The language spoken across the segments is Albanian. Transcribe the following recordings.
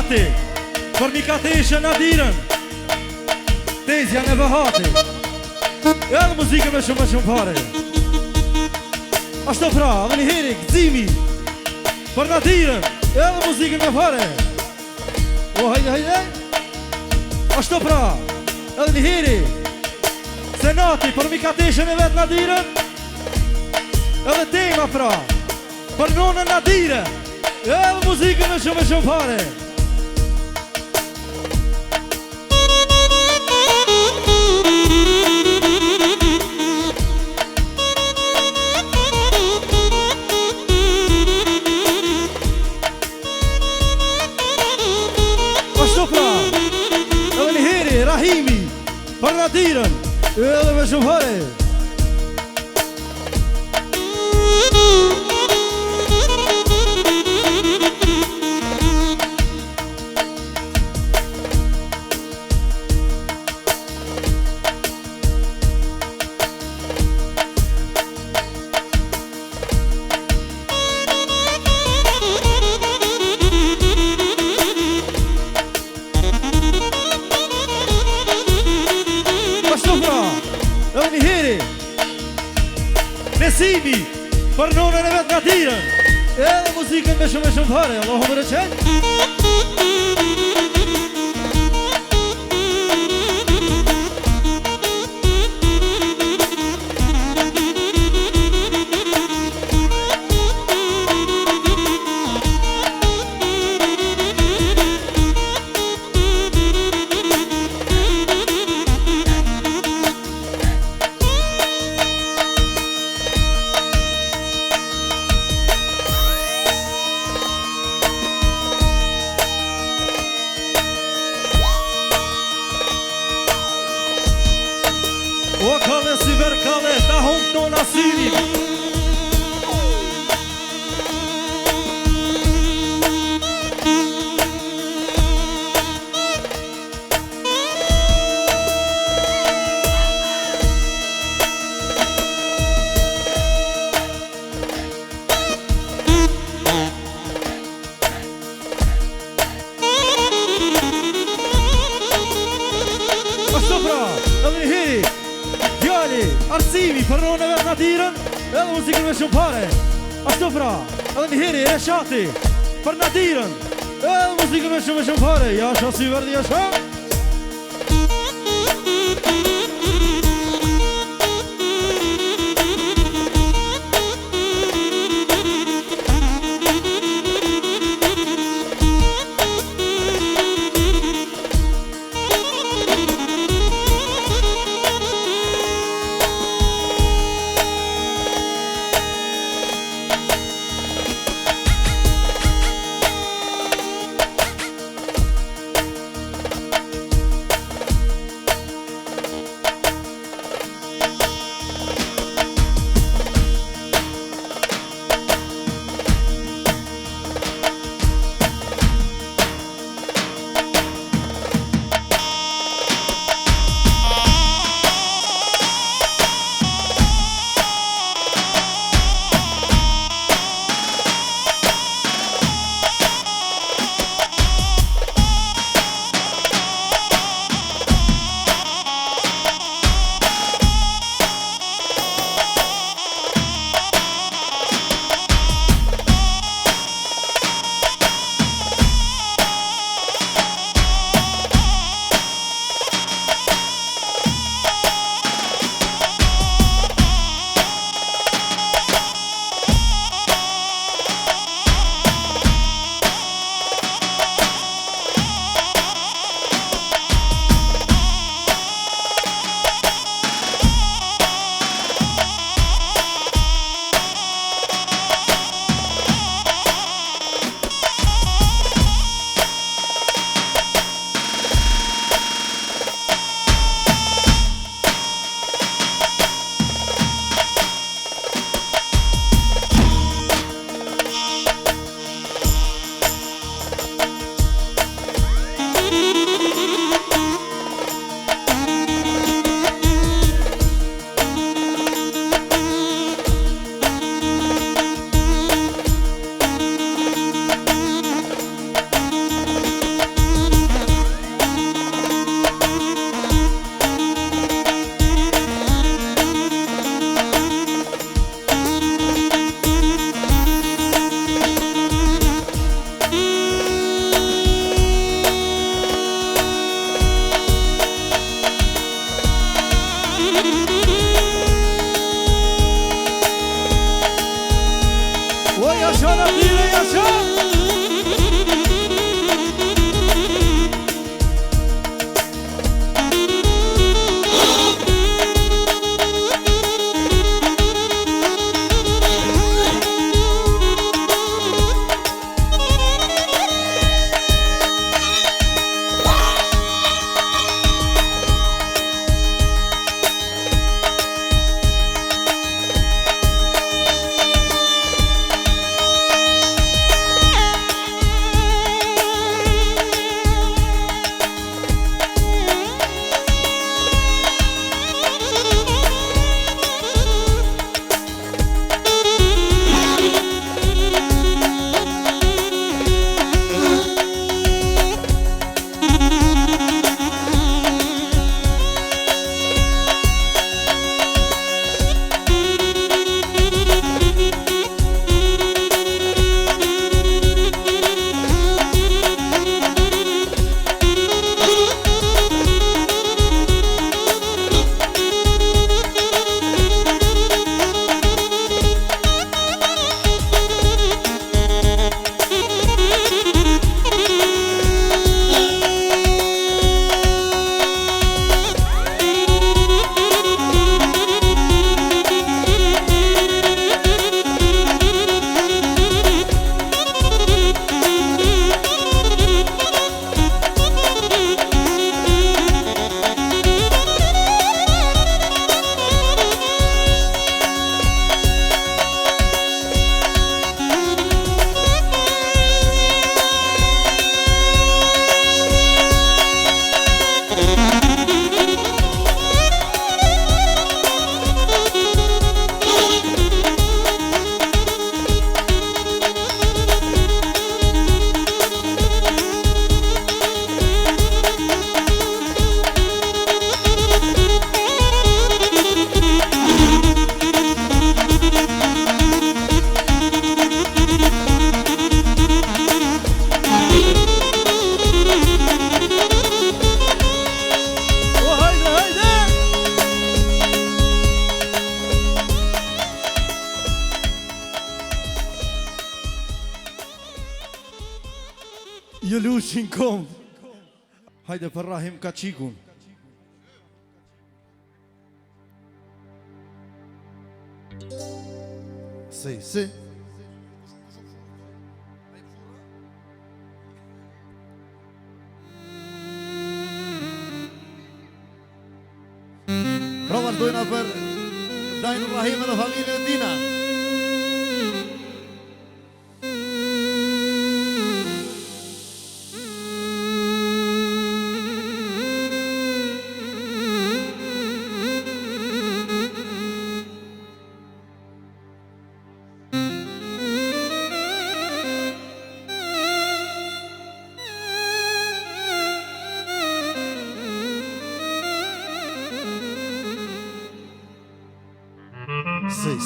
shati për Mikateshën Nadirën, Tezja në Vëhati, edhe muzikën me shumë pare. Ashtu pra, dhe një heri gëzimi për Nadirën, edhe muzikën me pare. O, hajde. Ashtu pra, edhe një heri Senati për Mikateshën e vetë Nadirën, edhe tema pra për nonën Nadirën, edhe muzikën me shumë pare. Ashtu pra, edhe një heri Rahimi për Nadirën, edhe me shumë pare. Edhe një heri Nesimi për nonën e vetë Nadirën, edhe muzikën me shumë pare. Allahu më rëqen. O kale si ver kale, ta hum të nasirin. Ashtu pra, edhe një heri Arsimi për nonën e vetë Nadirën, edhe muzikën me shumë pare. Ashtu pra, edhe një heri Reshati për Nadirën, edhe muzikën me shumë pare. Jasha si verdi jasha. Pushin kom. Hajde për Rahim Kachikun. Si. Pra vazhdojna për Dajnë Rahim dhe familje e tina.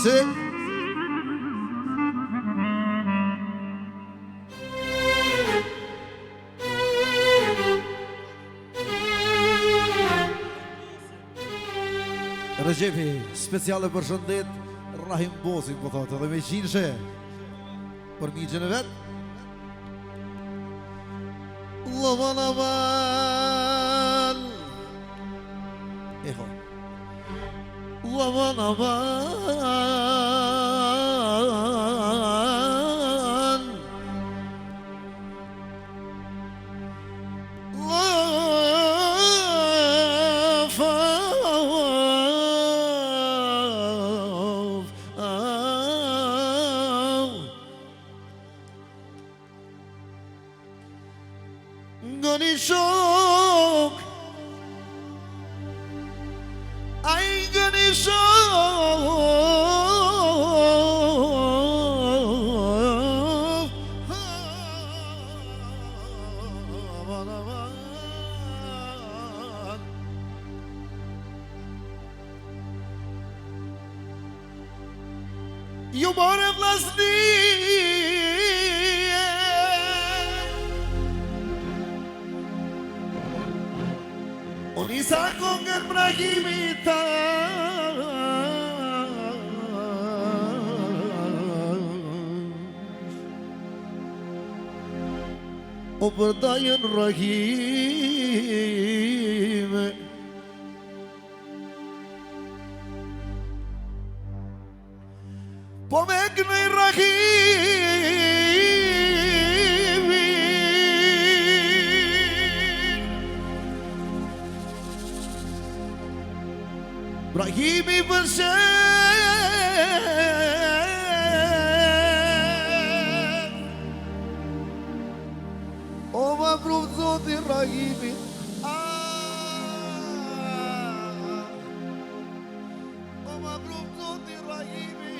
Si. Rëgjepi, speciale për shëndet Rahim Bosin, po thotë, dhe me qinshe për miqën e vetë. Lavan avan Eho Lavan avan Gani şok Ay gani şok Aman aman Yumare vlasni Onisa kongën Brahimi ta O përdajën Rahime Po me kënej Rahimi Brahimi përshet O ma pruv zoti Rahimi O ma pruv zoti Rahimi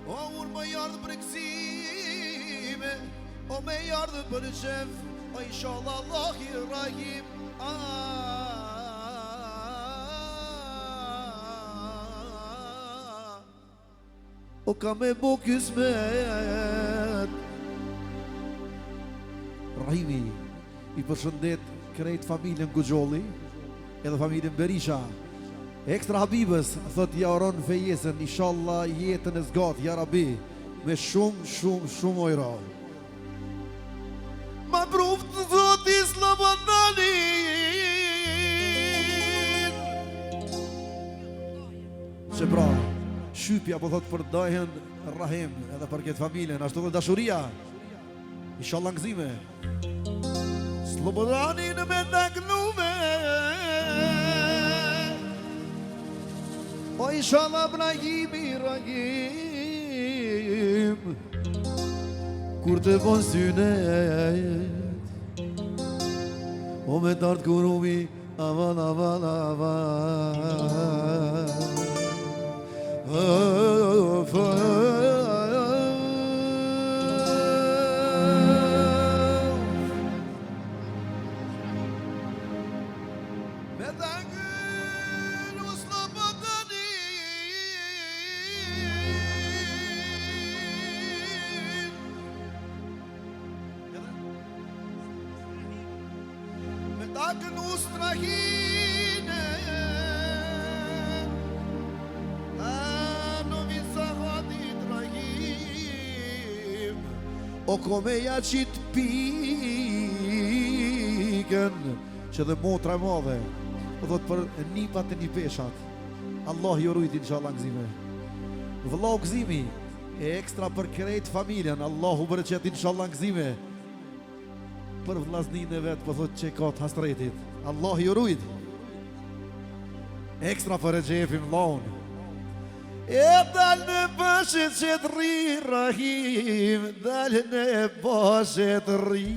O unë më jardë për kësime O me jardë për qef O inshallah Allahi Rahim O ka me bo kismet Rahimi I përshëndet krejt familjen Gujolli Edhe familjen Berisha Ekstra Habibës thot ja oron fejesën inshallah jetën e zgat ja Rabi Me shumë ojra Ma pruv të zoti Slobodalin Që pra Shqypja po thot për dajhen Rahim edhe për këtë familjen ashtu dhe dashuria inshallah ngzime Slobodalin me dagnume O inshallah Brahimi Rahim Kur të bon synet O me tartë kurumi Aman Me dagën u Slobodalin Me dagën u strahine O komeja qit pikën që dhe motra e madhe o dhët për nipat e një peshat. Allah ju rujt inshallah gëzime. Vëllau gëzimi e ekstra për krejt familjen. Allahu bërëqet inshallah gëzime. Për vllaznin e vetë për thot që ka të hastretit. Allah ju rujt. Ekstra për e gjefim laun. E dal në bëshet që të rri Rahim, dal në bëshet të rri.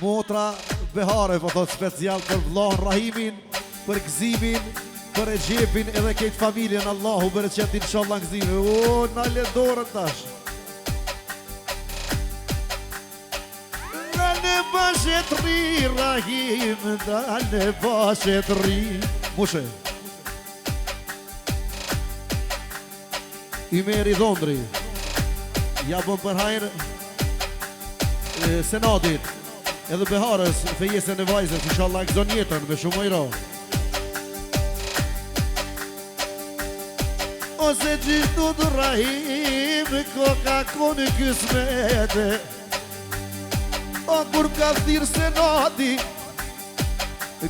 Motra Behare po thot special për vllahun Rahimin, për gëzimin, për e gjepin edhe kejt familjen. Allahu bereqet inshallah gëzime. O, na le dorën tash. Dal në bëshet të rri Rahim, dal në bëshet të rri. Mushe Imeri Dhondri ja bën për hajrë Senadit edhe Beharës fejesën e vajzës inshallah gëzon jetën me shumë ojra. Ose gjithu të Rahim ko ka kone kësmete. O kur m'ka thirë Senati,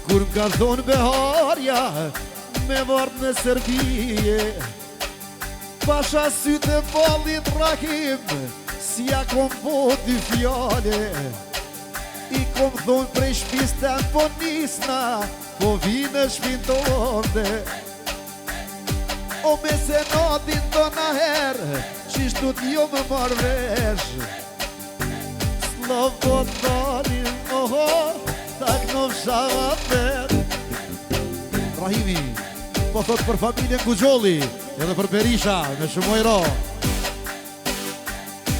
kur m'ka thonë Beharja me vart në Serbije, pasha sytë e ballit Rahim, si ja kom po dy fjale. I kom thonë prej shpis të po nisna, po vine shpin tonde. O me Senatin do na herë, qishtu t'jo më marvesh. Slovo dalin, oho, tak në fshava për. Rahimi, po thot për familjen Kugjolli, edhe për Berisha, me shumojro.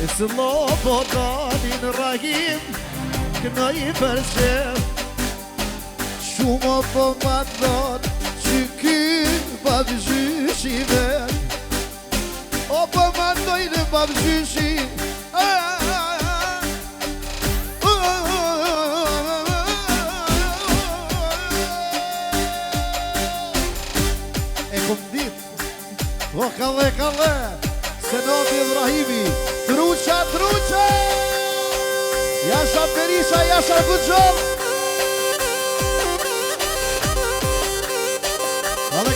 E se lopo dalin Rahim, këna i përqef. Shumë po ma dhon, që kyn babgjyshi vet. O po ma dojnë babgjyshi, o kalle, Senati Ibrahimi, truqa, Jasha Berisha, Jasha Kugjol.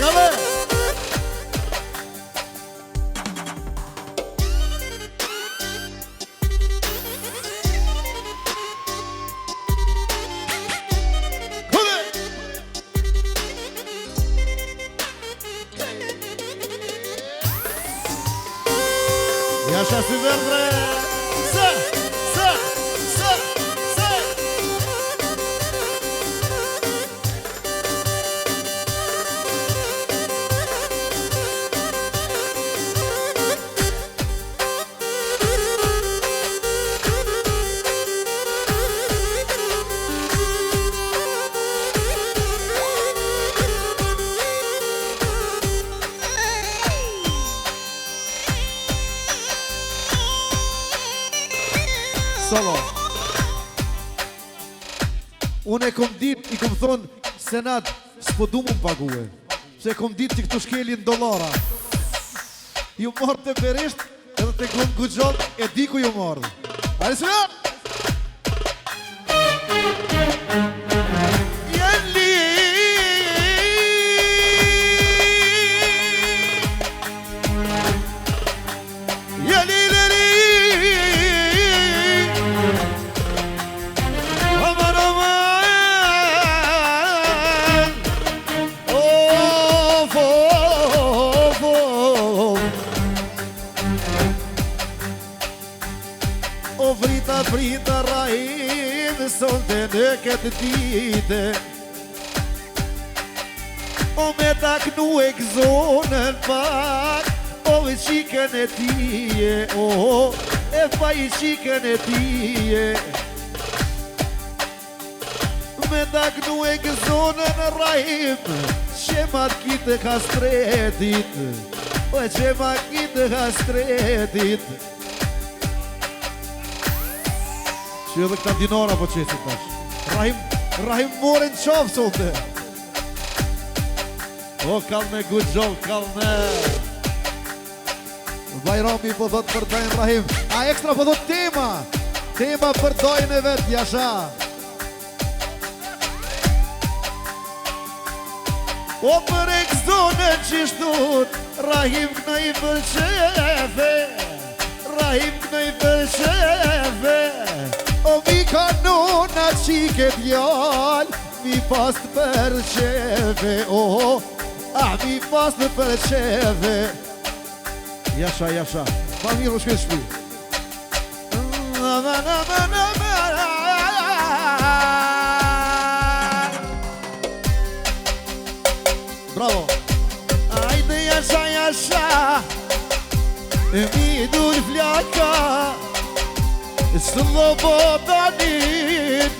Kalle. Jasha si verdre. Solo. Unë e kom dit, i kom thonë Senat, s'po du mu m'pague, se kom dit që këtu shkelin dollara. Ju marrë të Berisht, edhe të kom Kugjol, e di ku ju marrë. Arisë frita Rahim, sonte në këtë dite. O me taknu e këzonën pak, o e qikën e tije, o e fa i qikën e tije. Me taknu e këzonën Rahim, që ma t'kitë kastretit, o e që ma kitë kastretit. Që edhe këta dinara po qesit tash. Rahim morin qafë sonde. O kalne Kugjol, kalne. Bajrami po thot për Dajn Rahim. A ekstra po thot tema. Tema për Dajn e vet Jasha. O për ekzonën qishtut Rahim këna i përqefe. Rahim këna i përqefe. O mi kanona qike djall mi pas të përqefe. O mi pas të përqefe. Jasha, Jasha, pa mirë më shkën shpi. Bravo. Ajde Jasha, Jasha, mi dul flaka, së lobotanin,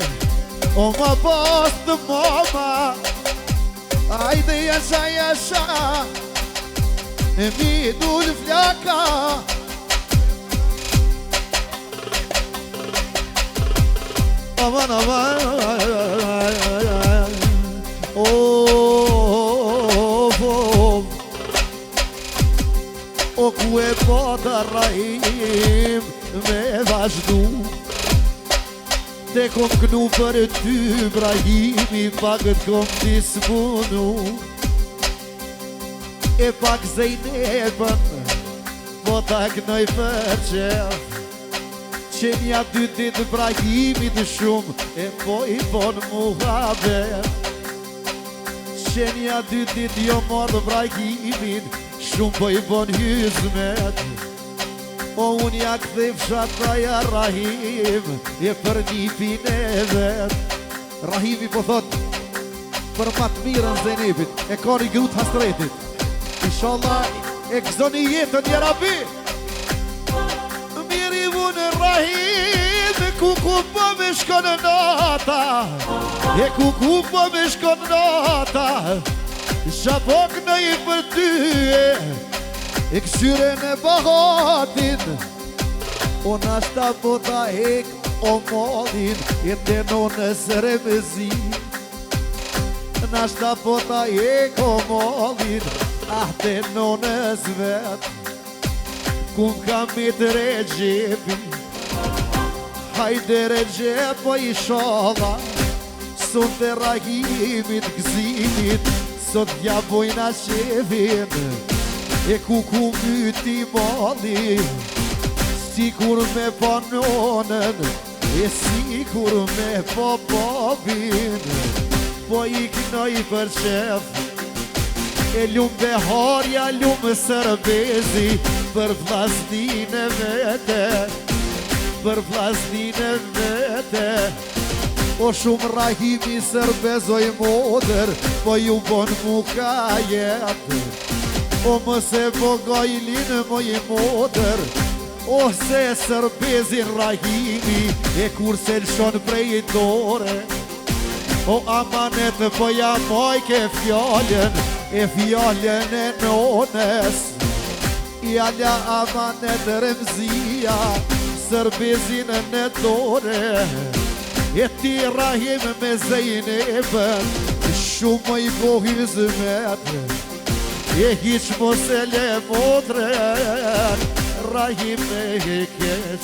o ma pas të mama. Ajde Jasha, Jasha, mi dul flaka. Aman, aman, o ku e pata Rahim me vazhdu. Te kom kënu për ty Brahimi, pakët kom dispunu. E pak Zejnepën po ta knoj për qef. Qenja 2 ditë Brahimit shumë e po i bon muhabet. Qenja 2 ditë jo morë Brahimit shumë po i bon hizmet. O unë ja këthej fshataja Rahim e për nipin e vet. Rahimi po thot për matë mirën Zejnepit e ka një grut hasretit. Inshallah e këzoni jetën një rabi. Miri unë Rahim e ku po me shkon nata. E ku po me shkon nata. Shapok në i për ty e kësyre në bahatin. O nashta po ta hek o modin e të nonës remezin. Nashta po ta hek o modin ah të nonës vet. Kum kam i të Regjepi, hajde Regjep po i shola. Son të Rahimit gzimit sot ja bojna shevin. E ku myti mali, sikur me panonën, e sikur me babin. Po i knoj për qef, e lumë beharja, lumë sërbezi, për vlasnin e vete, për vlasnin e vete. O shumë Rahimi sërbezoj modër, po ju bon mu ka jetë. O mëse vogajlin moj modër, o se sërbezin Rahimi, e kur se lëshon prej dore. O amanet po ja majke fjallën, e fjallën e nones. Fjalla amanet Remzia, sërbezin në dore. E ti Rahim me Zejnepën, shumë i po hizmet. E hiq mos e le modren, Rahim e keq.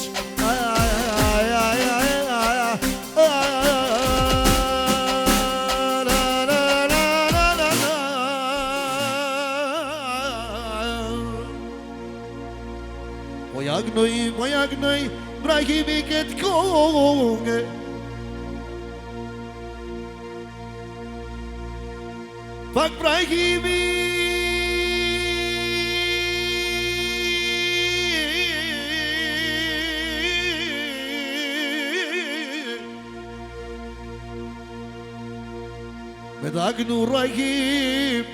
Po jagnoj, Brahimi këtë kongë. Pak Brahimi me dagnu Rahim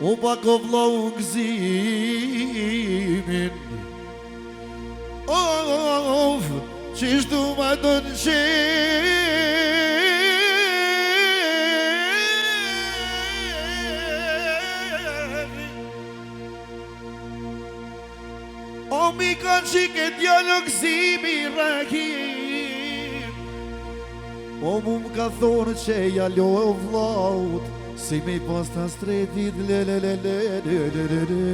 u pak o vlau gëzimin. Of, qishtu ma do në o mi kanë qike djallë gëzimi Rahim. O mu m'ka thonë që jalo e vlaut, si me i pas të stretit le le le le le le le le.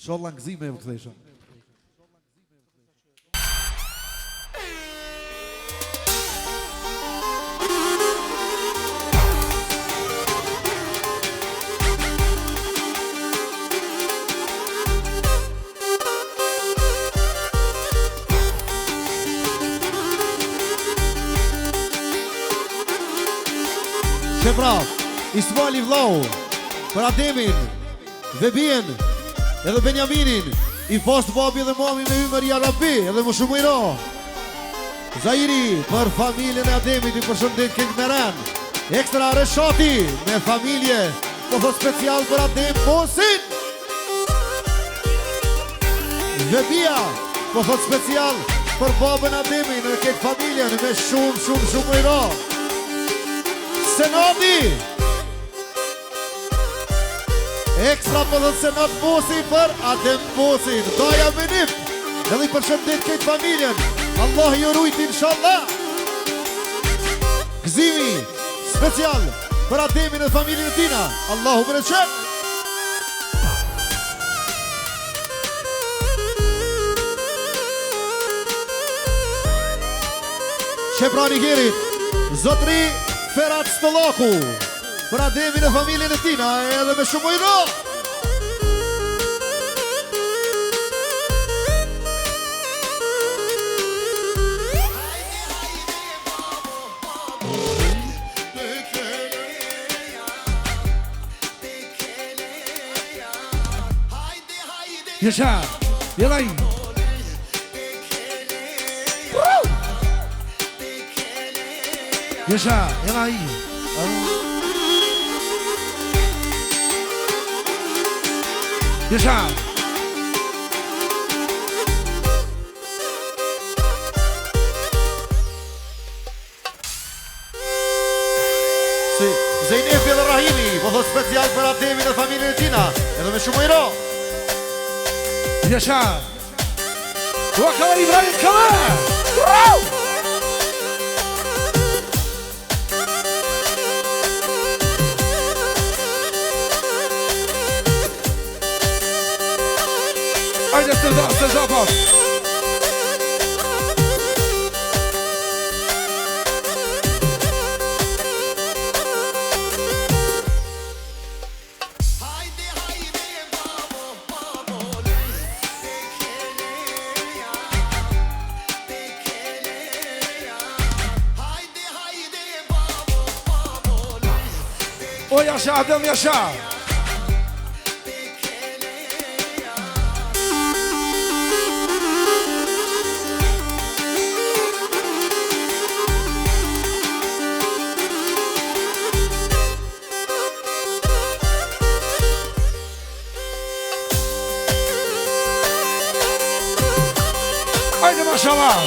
Inshallah ngëzime më këthesha. Që pra, Ismali vlau, për Ademin, dhe bien, edhe Benjaminin, i post babi dhe mami me ymër ja Rabbi, edhe më shumë i ro. Zahiri, për familjen e Ademit, i përshëndet King Meren, Ekstra Reshati, me familje, po thot special për Adem Bosin. Dhe bia, po thot special për babën Ademin, në këtë familjen, me shumë i ro. Senati Ekstra për dhe Senat Bosi për Adem Bosin. Doja me nip edhe i përshëndet këtë familjen. Allah ju rujt inshallah. Gëzimi special për Ademin dhe familjen e tina. Allahu më reqen. Qepra Nigerit Zotri Ferat Stoloku për Ademin e familjen e tina edhe me shumë i ro. Yaşa, yalayın. Yaşa, yalayın. Yaşa. Zeynefi dhe Rahimi, po thot special për Ademin dhe familjen e tina, edhe me shumë i ro. Yaşa. Wakala İbrahim Kala. Haydi Seza Bas. O yaşa Adem yaşa. Haydi maşallah.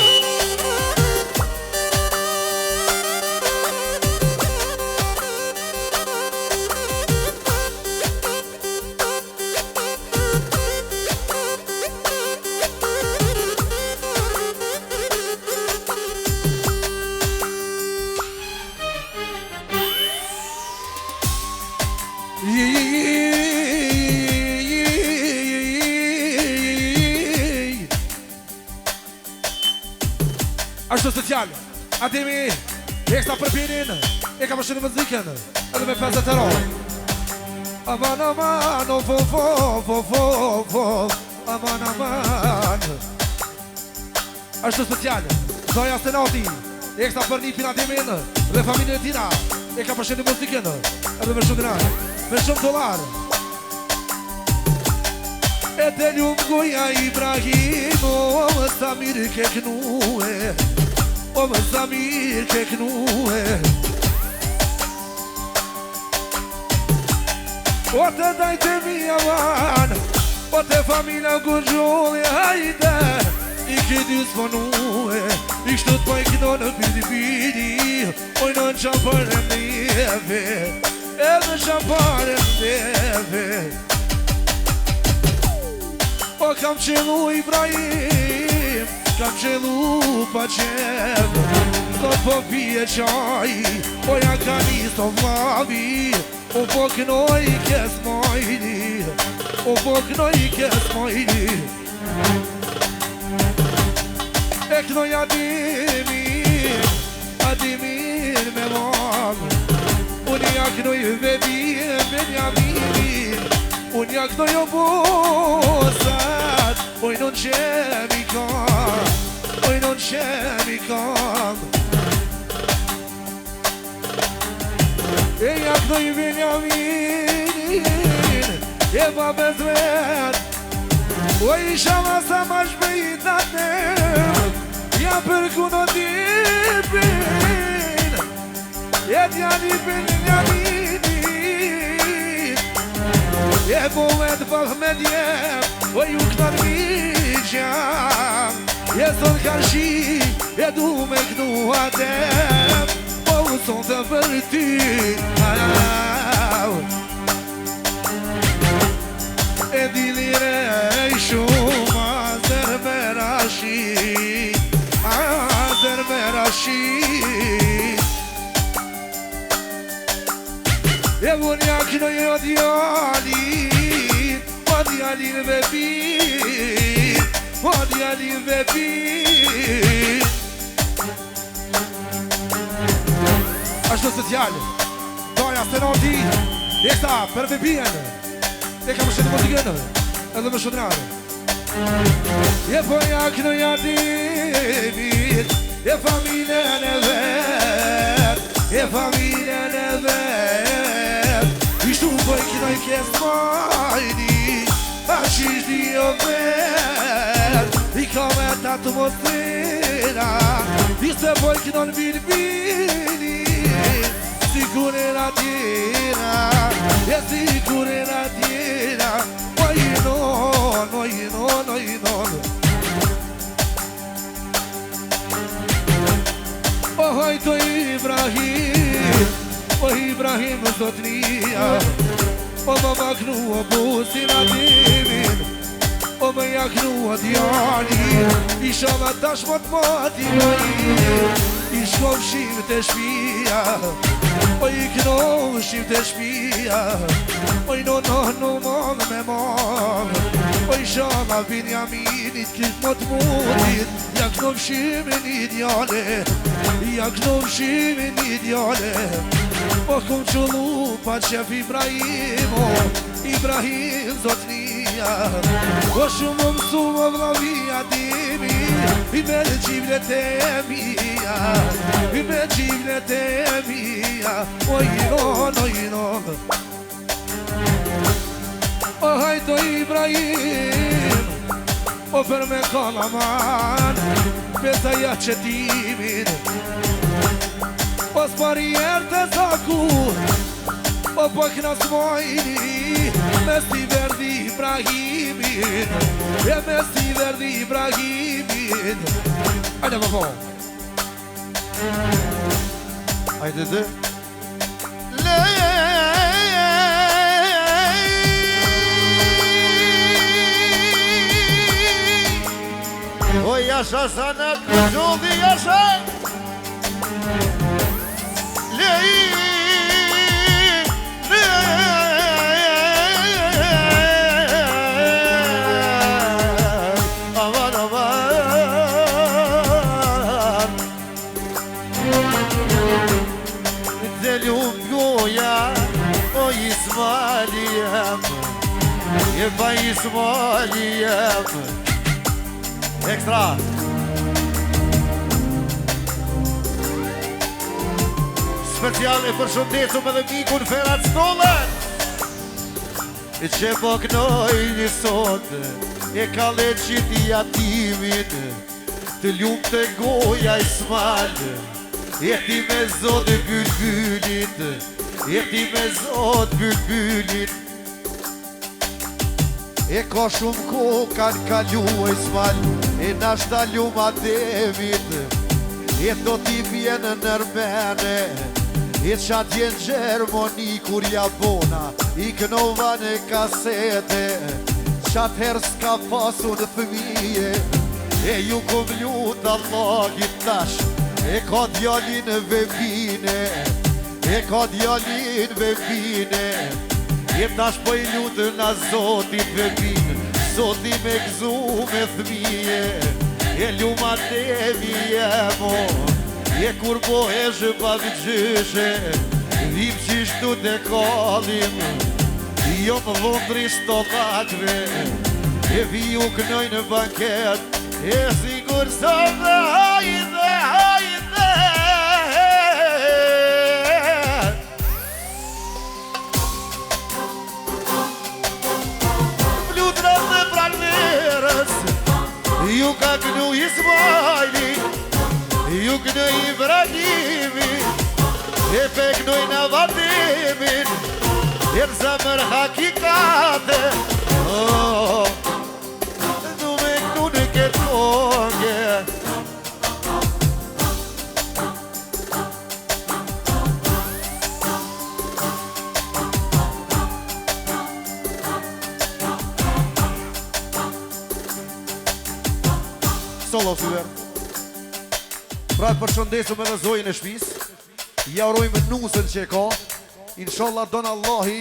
Ashtu social, Ademi, Ekstra për pinin, e ka përshënë muzikën, edhe me 50 euro. Aman, aman, aman, aman. Ashtu social, Zoja Senati, Ekstra për nipin Ademin, dhe familjen e tina, e ka përshënë muzikën, edhe me shumë granë, me shumë dolar. E të ljumë goja Ibrahim, o më Samir ke knue, o më Samir ke knue. O të dajte mi aman, o të familja gërgjolli, hajde, i këtë disponue, i kështu të poj këto në pidi, oj në qampare mdeve, edhe qampare mdeve. O kam qelu Ibrahim, kam qelu pa qev, do po pije qaj, o ja ka nisto vlavi, o po kënoj kes mojni. O po knoj kes mojni E knoj adimin me mam Unë ja knoj vebin Benjamin Unë ja knoj o bosat Oj non qemi kam Oj non qemi kam E ja knoj Benjamin E babes vet O isha masa ma shpejt atëm Ja për kuno tipin E djani Benjaminit E bolet bëh me djem O ju kënar miqjam E son karshi E du me kënu atem O son të për ty E dilire shumë Azer merashi E unë ja kënoj o djalin O djalin vepin O djalin vepin Ashtu se djallë Doja se në ti Ekta për vepin E ka më shetë muzikën Edhe më shudrarë E po ja kënoj adimit E familjen e vet E familjen e vet Ishtu po i kënoj kes majni A qishti o vet I ka me të atmosfera I se po i kënon bilbili Sigurin atjera E sigurin atjera Ojnon O hajto Ibrahim O Ibrahim zotnia O më maknu o busin atimin O më jaknu o djalin Isha ma tash më të mati I shkofshim të shpia O i knoshim të shpia O i no mon me mon O i shama Benjaminit Krit më të mutit Ja knofshimin i djale Ja knofshimin i djale O kum qullu pa qef Ibrahimo Ibrahim zotnia O shumë mësu më vlavia dimi I me gjivlet e mija I me gjivlet e mija Ojnon O hajto Ibrahim O për me kalaman Peta ja qetimin O s'pari erë të zakur O për knas mojni Mes t'i verdi Ibrahimin E mes t'i verdi Ibrahimin Ajde më po Ajde dhe O jasha sana gjodhi jasha Lej Aman Delum goja O Ismalijem E pa Ismalijem Ekstra Speciale për shëndetëm edhe mikun Ferat Stollën E që bëgnoj një sot E ka leqit i atimin Të lumë të goja Ismal E ti me zot bylbylit E ti me zot bylbylit E ka shumë ko kanë kalu Ismal E nashta lumë atemit E do t'i vjenë nërmene E qa t'jen Gjermoni kur jabona I kënova në kasete Qa t'herë s'ka pasu në fëmije E ju kom lut Allahit tash E ka djalin vebine E ka djalin vebine E Jem tash po I lutë na Zotit vepin, Zoti me gëzu me thmije, e luma tevi e mo, e kur po e zhëpat gjyshe, vim qishtu të kallim, jo më vondri stokakve, e vi u kënoj në banket, e sigur sa dhe hajde, hajde. Flutrat dhe pranerës, ju ka kënu Ismaili, ju kënu Ibrahimi, e pe kënuj në vatimin, e në zemër hakikate, du me kënu në këtë loge. Solo syver. Pra të përshëndesëm edhe zojën e shpis, ja urojmë nusën që e ka, inshallah don Allahi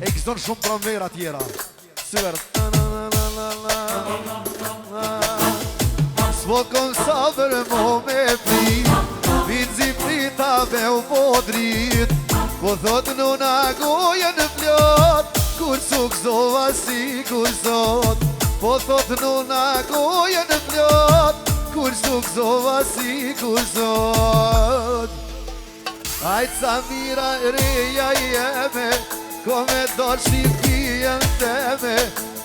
e gëzon shumë pranvera tjera. Syver. S'po kon sabër mo me prit, vinzi pritave u po drit, po thot nuna goje në plot, kur su gëzova si kur sot, po thot nuna goje në plot, kur su gëzova si kur sot. Ajt sa mira reja jeme, ko me do shqipijen teme,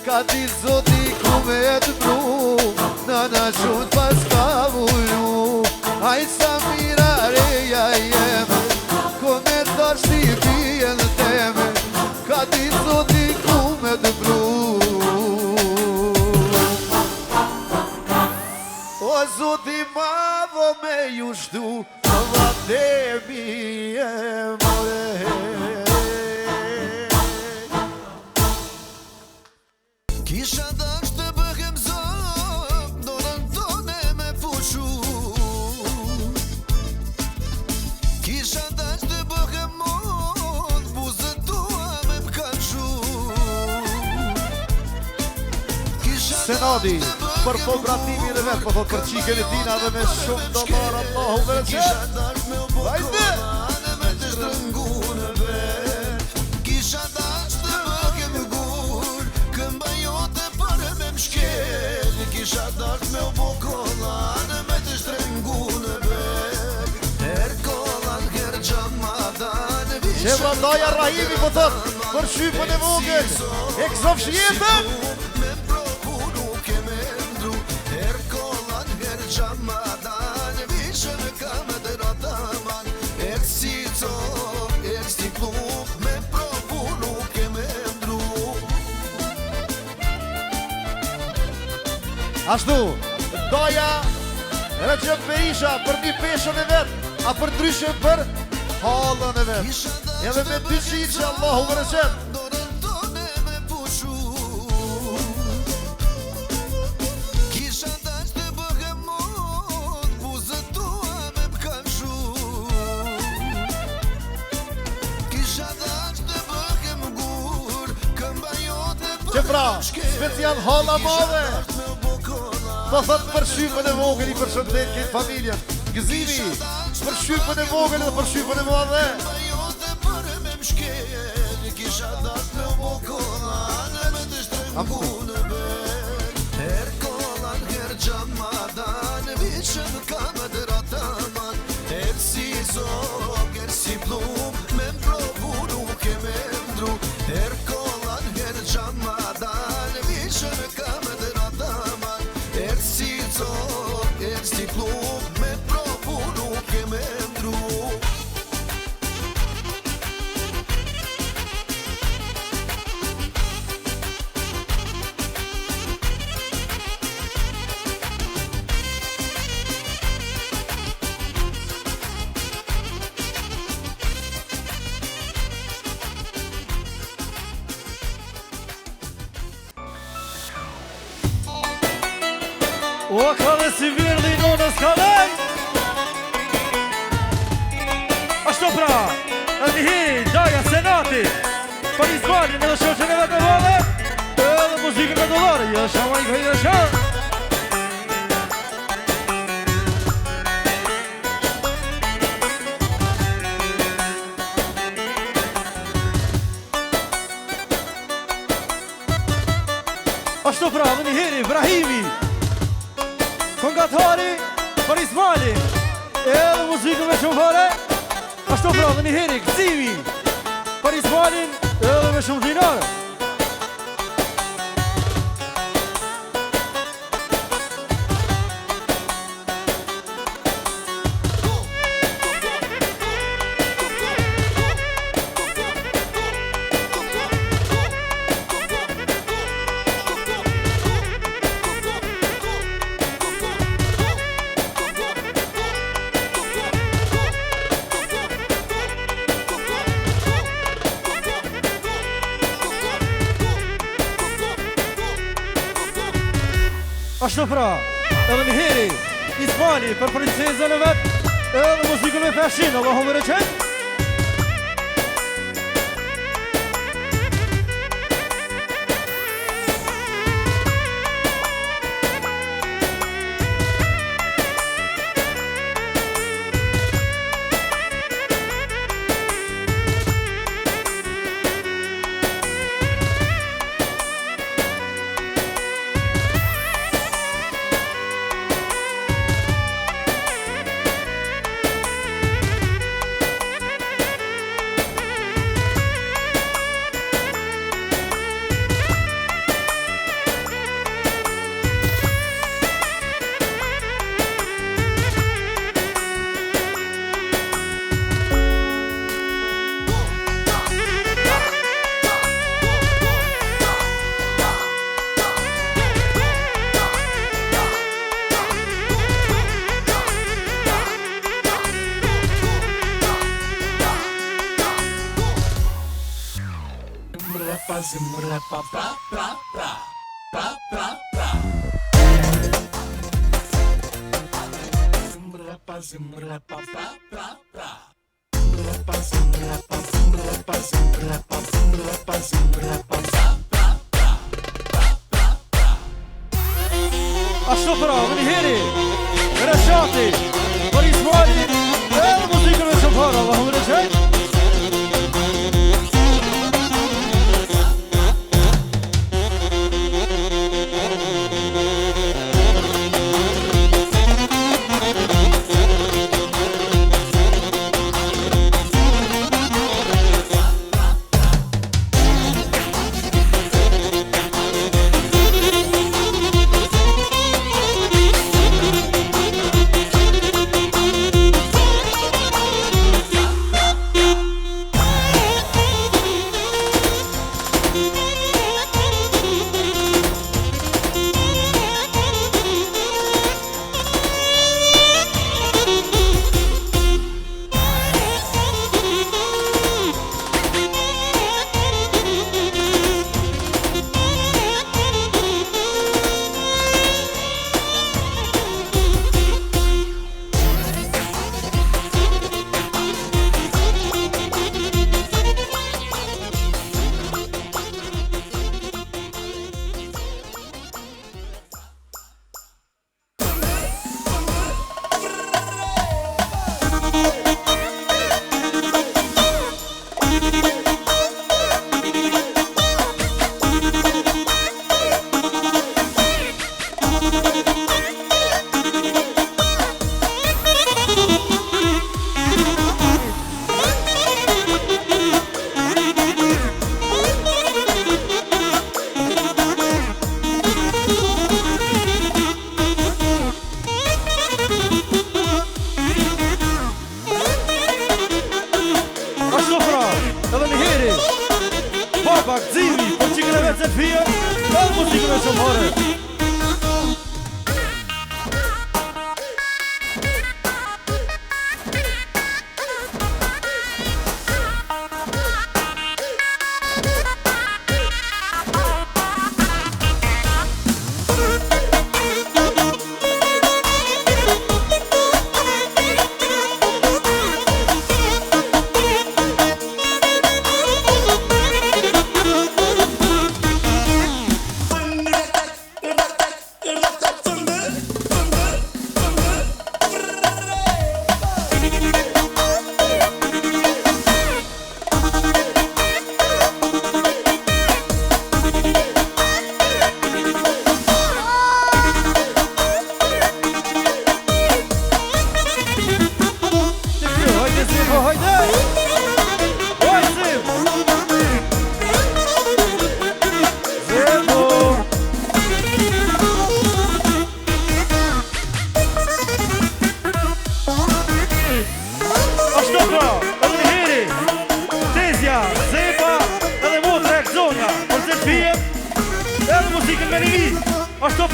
ka ti Zoti ku me të bru, në shumë pas ka vullu. Ajt sa mira reja jeme, ko me do shqipijen teme, ka ti Zoti ku me të bru. O Zoti madho me ju shtu, va tebi e more. Kisha dash të bëhem zot, dorën tone me pushu. Kisha dash të bëhem mod, buzët tua me m'kanshu. Senadi, për po bratimin e vetë, po thot për qikën e tina dhe me shumë do marë Allahu me rëqe. Kisha dash me u bokolane me të shtrëngu në vet. Kisha dash të bëhem gur, këmba jote për me m'shkel. Kisha dash me u bokolane me të shtrëngu në vet. Her kolan, her gjamadan, Shevra Daja Rahimi po thot, për shypën e vogël, e këzof shjetën. Gjamadan, vishën kam dhe rataman, e si cop, e si klub, me provu nuk e me ndru. Ashtu, Daja Recep Berisha për një peshën e vetë, a për ndryshe për halën e vetë. Edhe me dy qitë që Allahu më rëqet. Dorën tone me pushu. Kisha dash të bëhem mod, buzët tua me m'kanshu. Kisha dash të bëhem gur, këmba jote për Që pra, special hala madhe, po thot për shypën e vogël I përshëndet këtë familjen. Gëzimi, për shypën e vogël dhe për shypën e madhe. jote për me m'shkel. Kisha dash me u bokolane me të shtrëngu në bet. Her kolan, her gjamadan, vishën kam dhe rataman, her si zog, her si plum, me m'provu nuk e me ndru. Her kolan, her gjamadan, vishën kam dhe rataman, her si zog, her si plum, me m'provu nuk e me ndru. O ka dhe si virli nonës ka lej. Ashtu pra, e një hi, Daja Senati, për një Ismailin edhe shoqën e vetë vale edhe muzikën me dollare. Ja shama i këjnë e shama. Ashtu pra, dhe një heri, Ibrahimi Kongatari për Ismailin edhe muzikën me shumë fare. Ashtu pra, dhe një heri, Gzimi për Ismailin edhe me shumë dinare. Ashtu pra, edhe një heri, Ismaili për princezën e vetë, edhe muzikën me fashin, Allahu më reqen. Ashtu pra, dhe një heri, Reshati për Ismailin edhe muzikën me shumë fare, Allahu më reqen.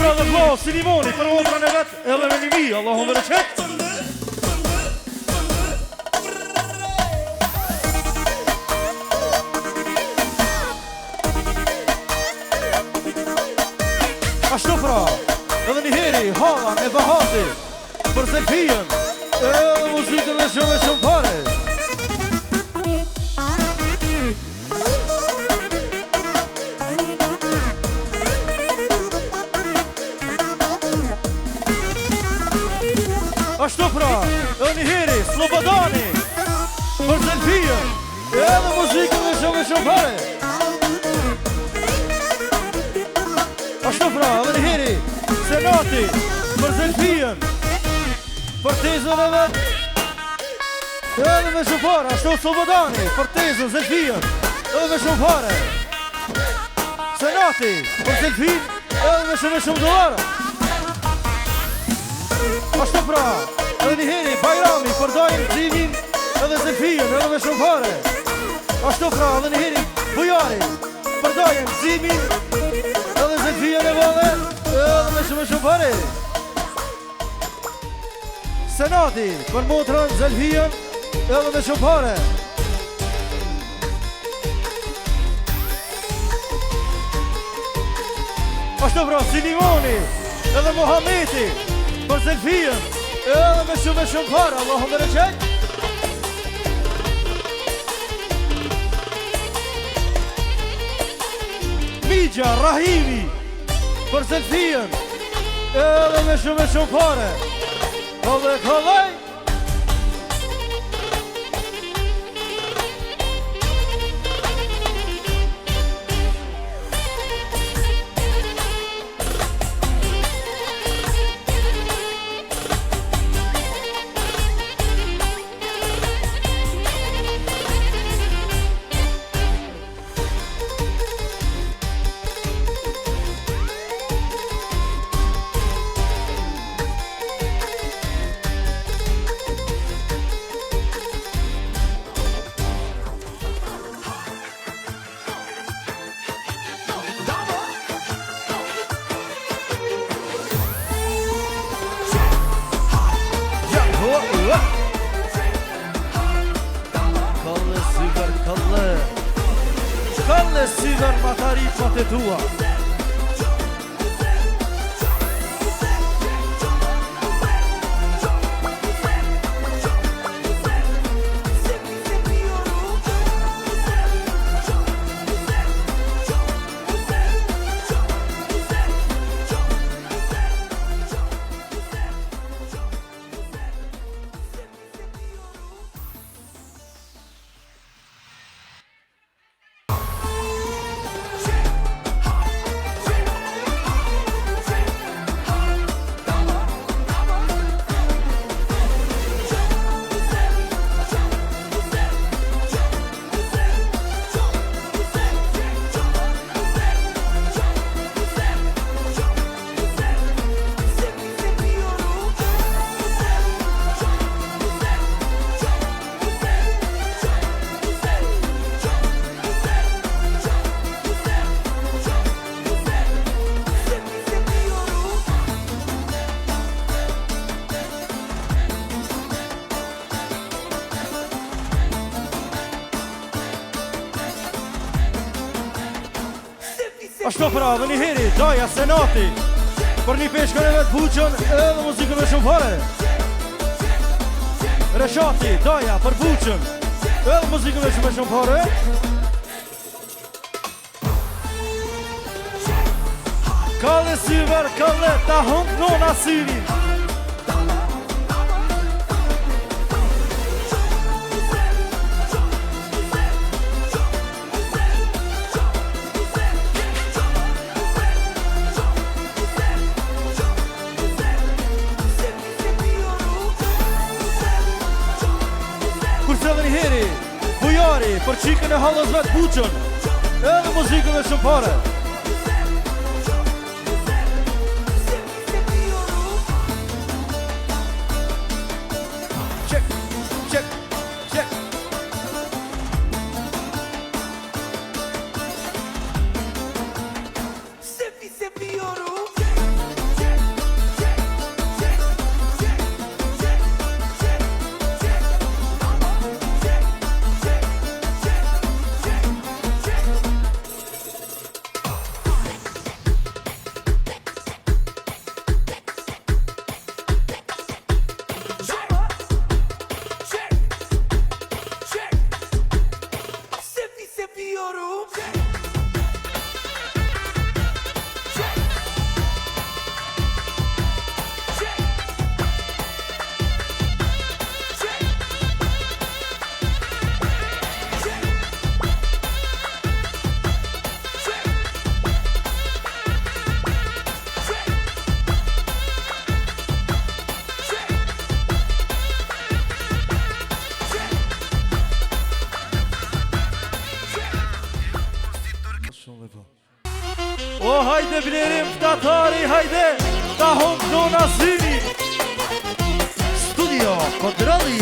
pra dhe vlo, si limoni, për motrën e vetë, edhe me limi, Allahum vërë qëtë. Ashtu pra, edhe një heri, halan e bahati, për Zelfijën, edhe muzikën dhe shumë pare. Ashtu pra, edhe një heri, Slobodani, për Zelfijën, edhe muzikën dhe shumë pare. Ashtu pra, edhe një heri, Senati, për Zelfijën, për tezën e vetë, edhe me shumë pare. Ashtu Slobodani, për tezën, Zelfijën, edhe me shumë pare. Senati, për Zelfijën, edhe me shumë dolara. Ashtu pra, edhe një heri, Bajrami, për dajnë Zimin, edhe Zelfijën, edhe me shumë pare. Ashtu pra, edhe një heri, Bujari, për dajnë Zimin, edhe Zelfijën e vëlle, edhe me shumë pare. Senati, për motrën Zelfijën, edhe me shumë pare. Ashtu pra, Silimoni, edhe Mohameti, për Zelfijën, edhe me shumë pare, Allahum vërë qëtë. Migja, Rahimi, për Zelfijën, edhe me shumë pare. Kollaj. Kalle syver mataritmat e tua. Ashtu pra, dhe një heri, Daja Senati, për një peshkën e vetë Buqën, edhe muzikën me shumë pare. Reshati, Daja, për Buqën, edhe muzikën me shumë pare. Kalle syver, kalle, ta hënd nona syrin. Bujari, për qikën e halës vetë Buqën, edhe muzikën me shumë pare. Check. me Blerim Ftatari, hajde, ta hum nona syni. Studio Kodralli.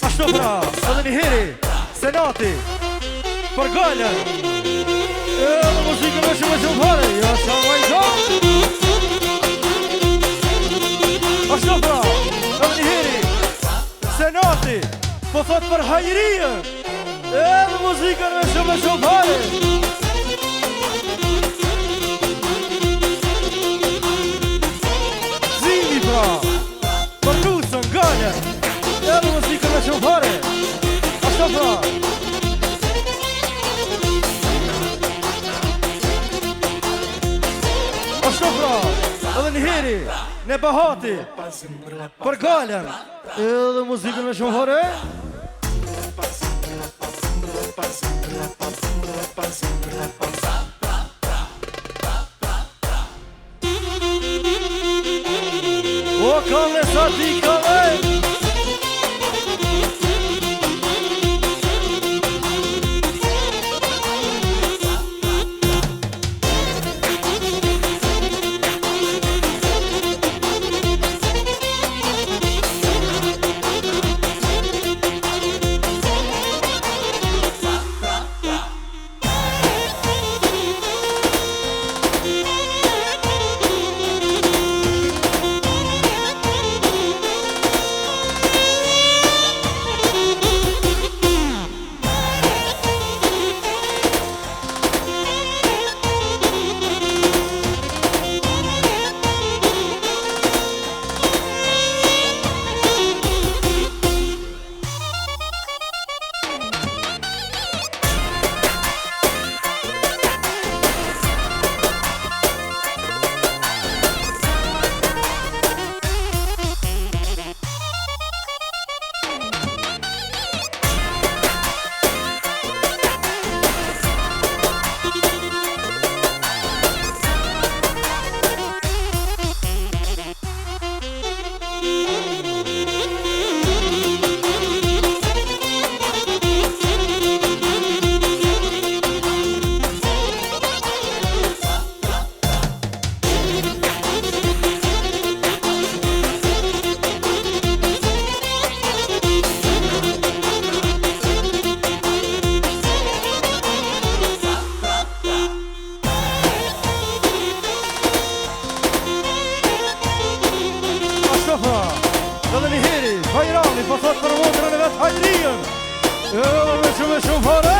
Ashtu pra, edhe një heri, Senati, për gallën. Edhe muzikën me shumë fare, ja sa vajta. Ashtu pra, edhe një heri, Senati, po thot për hajrien. Edhe muzikën me shumë fare. Zimi pra, për nusën gallën. Edhe muzikën me shumë fare. Ashtu pra. Ashtu pra, edhe një heri, në bahati, për gallën. Edhe muzikën me shumë fare. O kalle sa ti kalle. Edhe një heri, Bajrami, po thot për motrën e vetë hajrien. Edhe me shumë fare.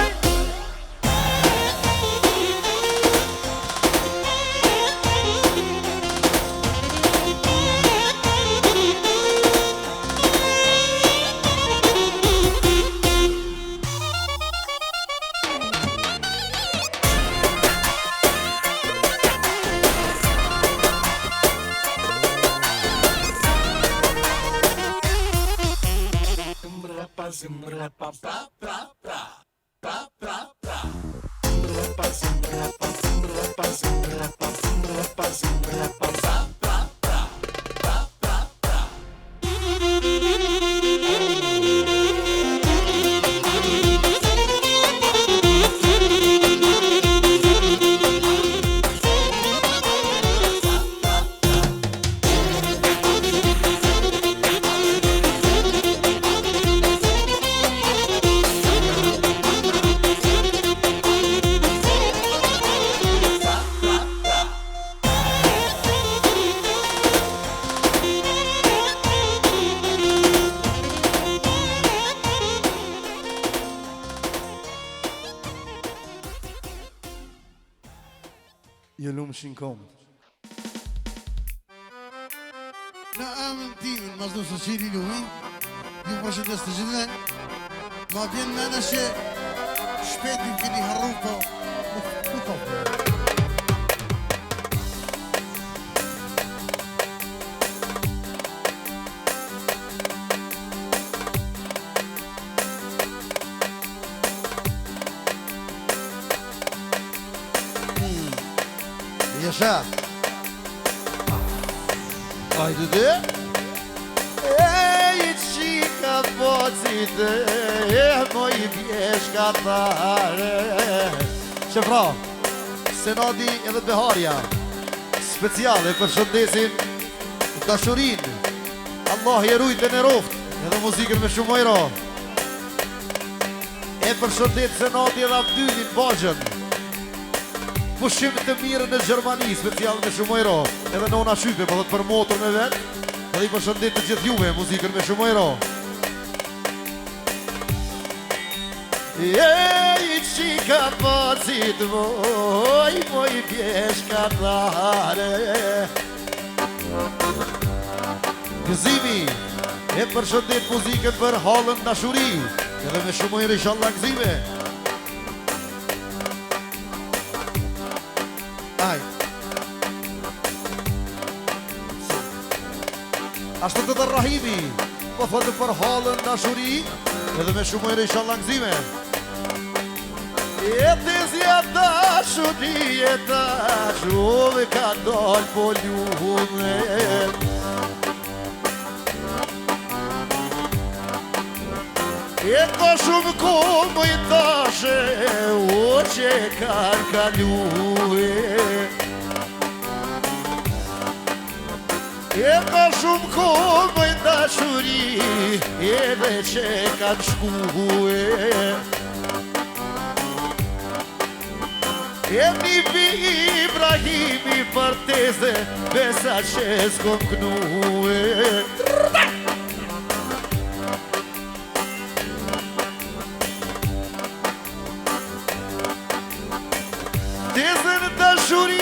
Jelum shinkom. Në emrin timin, mazdo së qiri luhin, ju përshëndes të gjithë, ma vjen mene që shpetin keni harru, po nuk ka. Jasha. Hajde dhe Ej qika pocit moj pjeshka thare Shefra Senadi edhe Beharja Speciale për shëndesin dashurin Allah i rujt e në roft edhe muzikën me shumë ojro E për shëndet Senadi edhe Abdylin Bajën Pushim të mirë në Gjermani Special me shumë ojro Edhe nona Shype po thot për motor me vet Edhe i për shëndet të gjithë juve muzikën me shumë ojro Ej qika pacit moj pjeshka thare Gëzimi E për shëndet muzikën për halën dashuri Edhe me shumë ojro inshallah gëzime Aj Ashtu të Rahimi Po thotë për halën dashuri Edhe me shumë ojro inshallah gëzime E të zja dashuri e dashuri ka dal po ljume E ka shumë komë i dashe o që kanë kalue E ka shumë komë i dashuri edhe që kanë shkue E një bi Ibrahimi për teze Besa që s'kom knue Tezën dashuri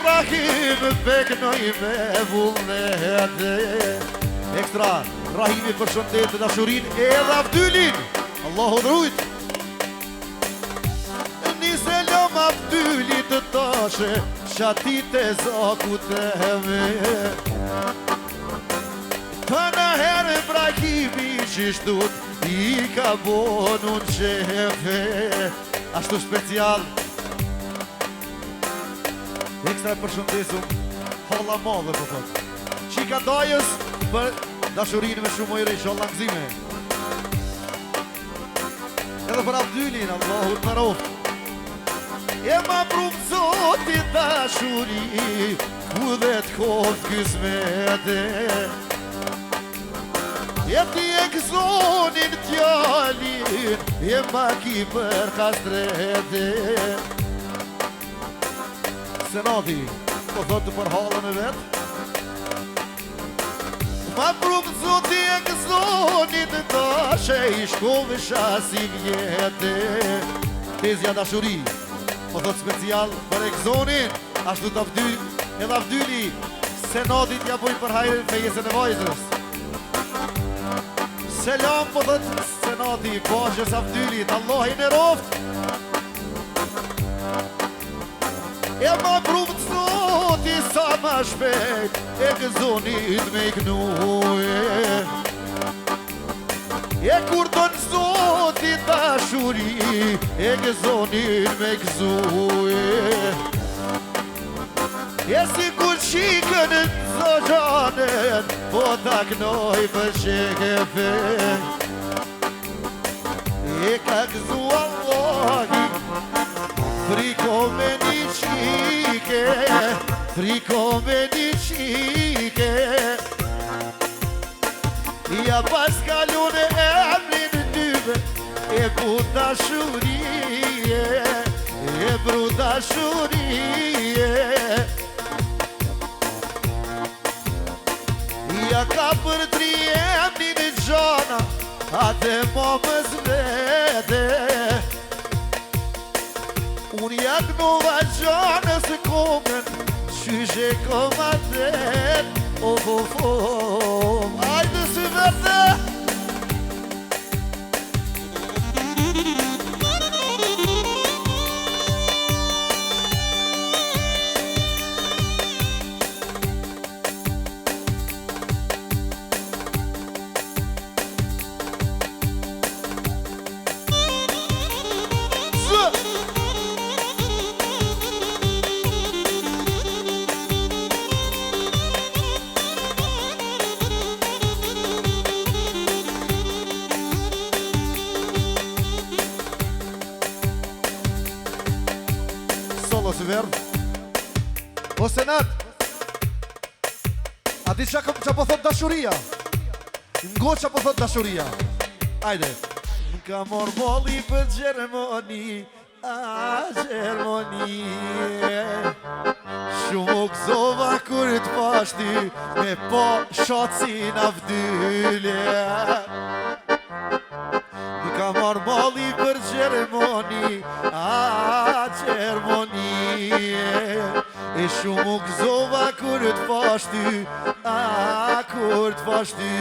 Rahim Beknoj me vullnete Ekstra Rahimi për shëndet dashurin Edhe Abdylin Allahu drujt Selam Abdylit të tashe Shatit e zakut e heve Ta në herë Ibrahimi qishtut I ka bonun qefe Ashtu special Ekstra e përshëndesum Holla madhe po thot Qika dajës për dashurin me shumë ojre inshallah gëzime Edhe për Abdylin Allahu të naroft E ma prumë zoti dashuri Ku dhe t'kov kësmete E ti e këzonin t'jallin E ma ki për kastrete Senati Po thotë për halën e vet Ma prumë zoti e këzonin Dashe i shkove shasi vjete Tezja dashuri Po thot special për Ekzonin Ashtu të Abdyl Edhe Abdyli Senatit ja bujnë për hajrën fejesën e vajzës Selam po thot Senati Bajës Abdylit Allah i në roft E ma prumë të zoti sa ma shpejt Ekzonit me iknue E kur do në zoti dashuri E gëzonin me gëzue E si kur qikën në zojanen Po ta knoj për shekefe E ka gëzu Allahi Friko me një qike Friko me një qike Ja pas kalun e emrin dyve E bu dashurie E bru dashurie Ja ka për tri emrin e gjana Ate momës vete Unë jak nova gjanës komen Qyshe komatet Ajde si vete verë. O Senat, a di që po thot dashuria? Ngo që po thot dashuria. Ajde. Ka mor molli për Gjermoni, a Gjermoni. Shumë u gëzova kur të pashti, me po shocin avdyle. Ka mor molli për Gjermoni, a Gjermoni. E shumë u gëzova kur të pashti, a kur të pashti.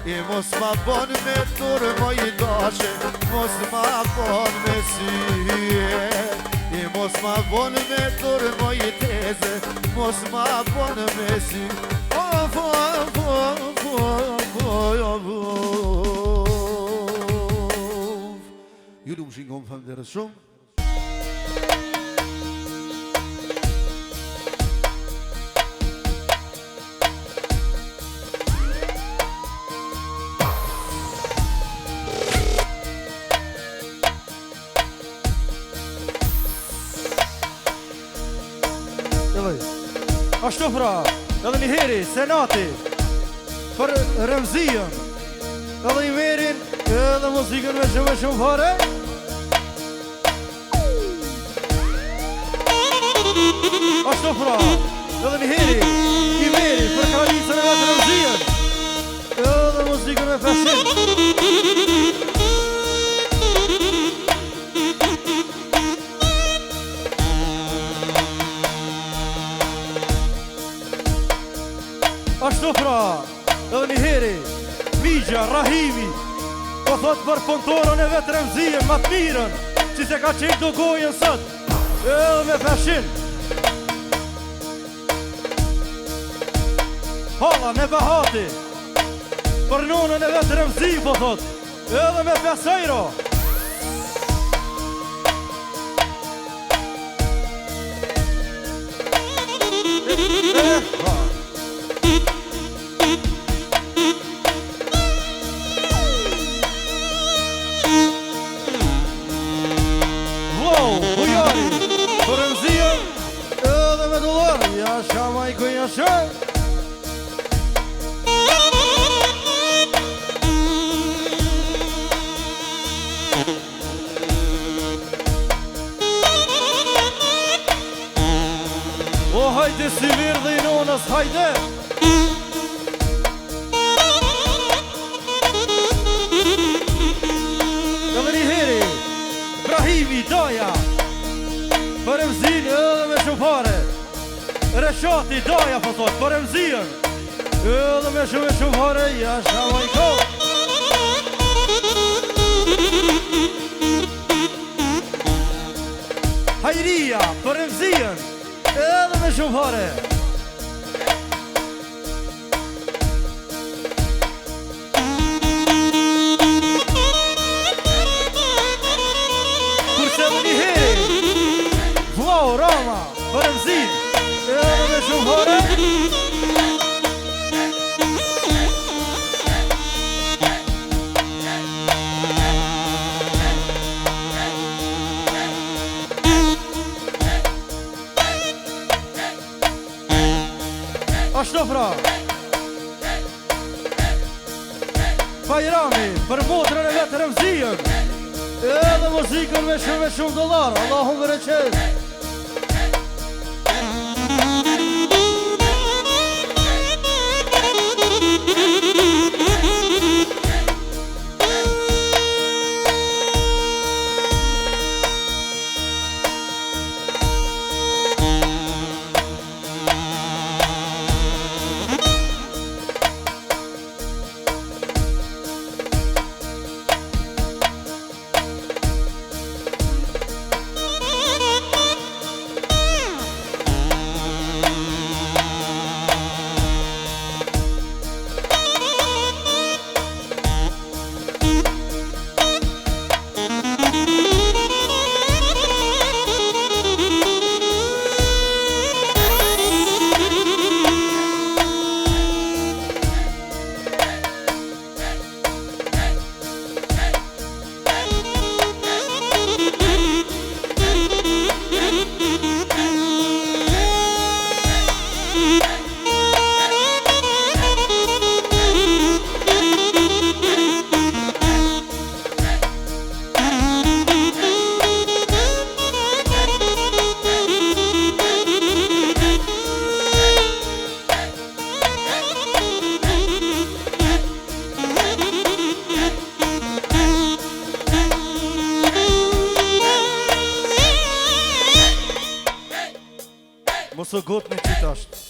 E mos ma bon me turë moj dashe, mos ma bon me sy. E mos ma bon me turë moj teze, mos ma bon me sy. Ju du më shingon për më dherës shumë. Ashtu pra, edhe një heri, Senati, për Remzion, edhe i merin, edhe muzikën me shumë fare. Ashtu pra, edhe një heri, i merin, për kralisën e vetë Remzion, edhe muzikën me fashin. Ashtu pra, edhe një heri, Migja, Rahimi, po thot për pontorën e vetë Remzion, ma të mirën, që se ka qenë do gojën sët, edhe me fashin. Hala, ne bahati, për nonën e vetë Remzion, po thot, edhe me 5 euro. Për Remzion, edhe me dollar, jasha majko jasha. O hajde si mirë dhe i nonës, hajde. Edhe një heri, Brahimi, Daja, për Remzion edhe me shumë fare. Reshati, Daja po thot, për Remzion edhe me shumë fare, jasha majko. Hajria, për Remzion edhe me shumë fare. Kurse edhe një heri, Vlau, Rama, për Remzion edhe me shumë fare. Ashtu pra, Bajrami, për motrën e vetë Remzion, edhe muzikën me shumë dollar, Allahum vë reqet. so gotë në qitash.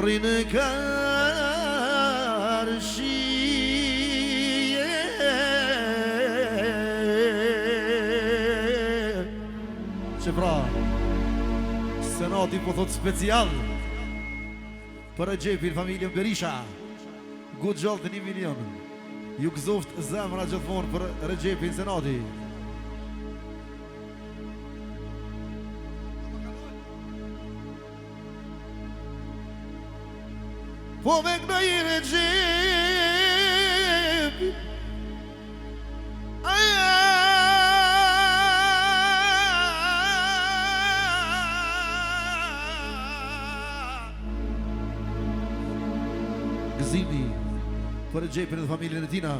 امرين كارشية شبرا السنة دي بطوط سبيسيال Për e gjepin familjen Berisha. Good gjallë të 1 milion. Ju gëzoft zemra gjithmonë për Regjepin Senati. Po me këna i Regjepi Gëzimi për Regjepin dhe familjen e tina.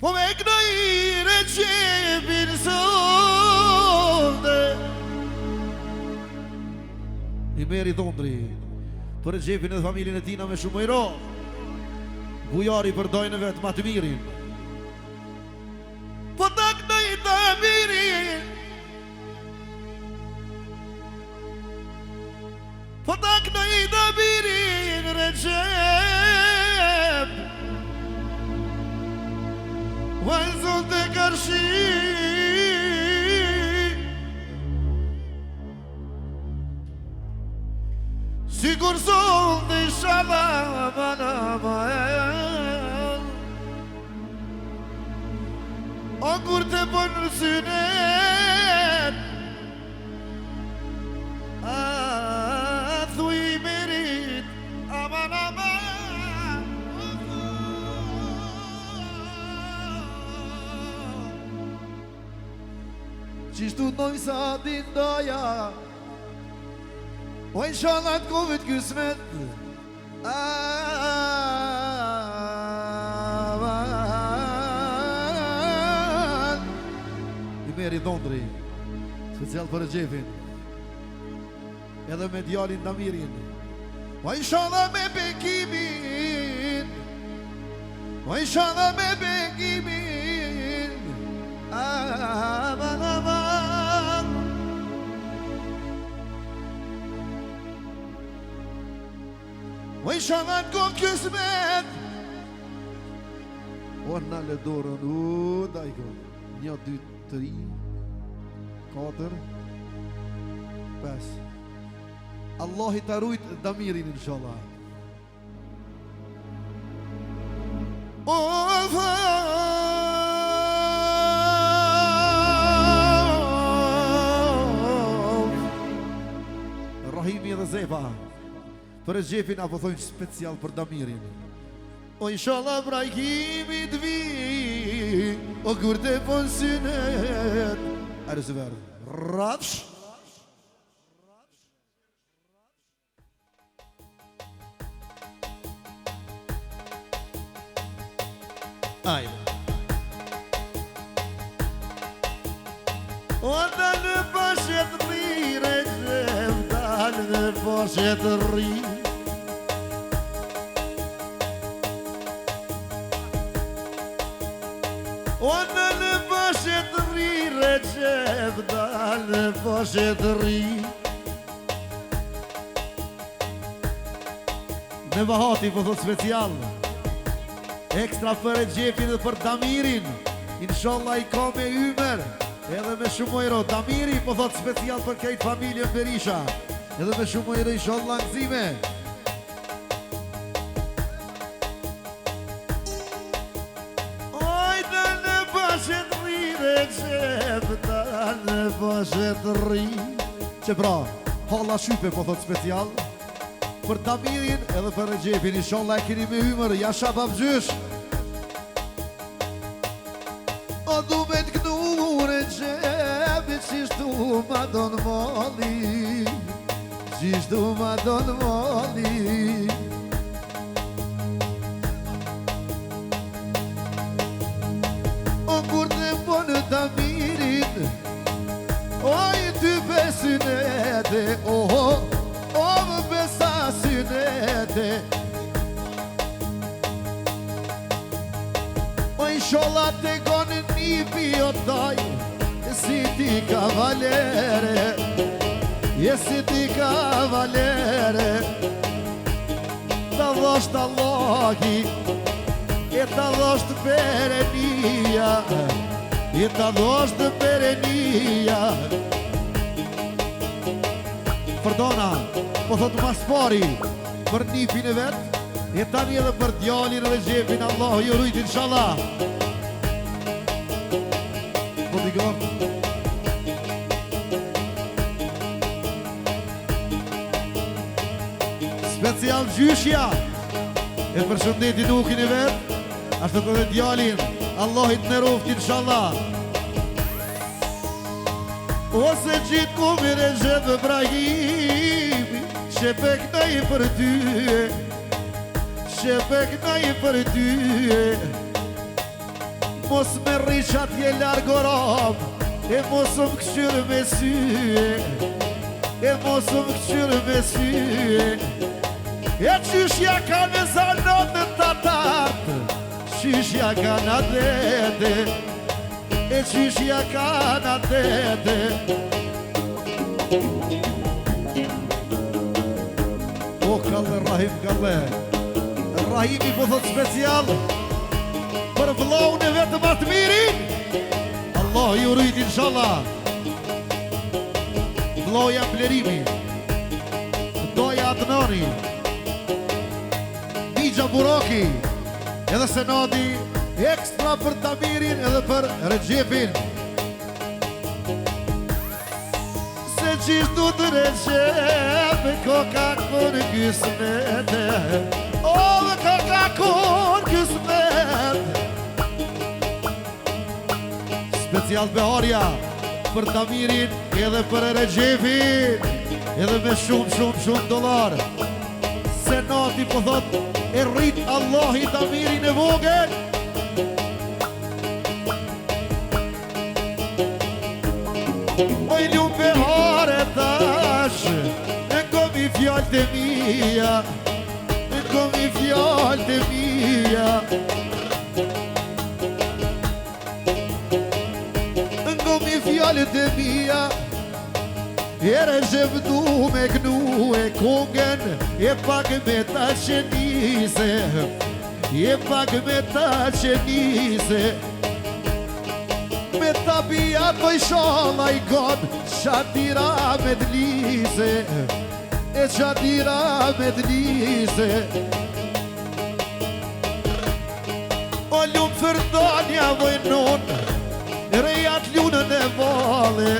Po me këna i Regjepin sonde I meri dhondri për Regjepin dhe familjen e tina me shumë ojro. Bujari për dojnë vetë ma të mirin. Po të këna i të mirin. Po të këna i të mirin Regjep. Vajzon të kërshi Sigur son të shala manama O kur të bënë synet A thuj I merit Aman aman Qishtu t'noj sa t'indoja O inshallah t'kovit kësmet Aman I meri dhondri Special për Regjepin Edhe me djalin Damirin O inshallah me bekimin O inshallah me bekimin Aman aman O inshallah t'kov kësmet O në le dorën dajko 1, 2, 3 4 5 Allah I tarujt Damirin inshallah O Rahimi dhe Zepa Për Regjepin apo thojnë special për Damirin O inshallah brajkimi t'vi O kur të pon synet Arë së verë Rafsh Ajde O dalë pashet rri Regjep Dalë pashet rri O dalë pashet rri Regjep Dalë pashet rri Në bahati po thot special Ekstra për Regjepin dhe për Damirin Inshallah I ka me ymer Edhe me shumë ojro Damiri po thot special për kejt familjen Berisha Edhe me shumë ojro inshallah gëzime Ojde në pashet rri Regjep Dalë pashet rri Që pra, halla shype po thot special Për Damirin edhe për Regjepin inshallah e keni me hymër Jasha babgjysh O du me t'knu Regjepit Qishtu ma don mali Qishtu ma don mali O kur të bonë Damirin O I ty besynete O më besa synete O inshallah te gonë një piotaj Si ti kavalere Si ti kavalere Ta dhosht Allahi E ta dhosht Perenia Jeta dosh të perenia Përdona, po thot mas pari Për nipin e vet E tani edhe për djalin edhe gjepin Allah ju rujt inshallah Bodyguard Special gjyshja E përshëndeti nukin e vet Ashtë të dhe djalin Allahit në roft inshallah Ose gjitë kumir e zhebë Ibrahimi Shepek në i për ty Shepek në i për ty Mos me rrishat je largo ram E mos më këqyrë me sy E mos më këqyrë me sy E qyshja ka në zanot në tatartë Qyshja ka në dete E qyshja ka në dete O kalle Rahim kalle Rahimi po thot special Për vllaun e vetëm atë mirin Allah ju rrit inshallah Vllauja Blerimi Doja Adnani Nigja Buraki Edhe senati ekstra për Tamirin edhe për Regjepin Se qisht du të Regjep Koka kur gjysmete O dhe koka kur gjysmet Special beharja për Tamirin edhe për Regjepin Edhe me shumë dolar Senati po thot E rrit Allahi Tamirin e vogël Oj lupe hare tash E komi fjallë të mija E komi fjallë të mija E komi fjallë të mija Ere zhevdu me gnu e kongen E pak me ta qenise E pak me ta qenise Me ta bia të i shala i god Qatira me d'lise E qatira me d'lise O lumë fërdanja vojnon Rejat lunën e vale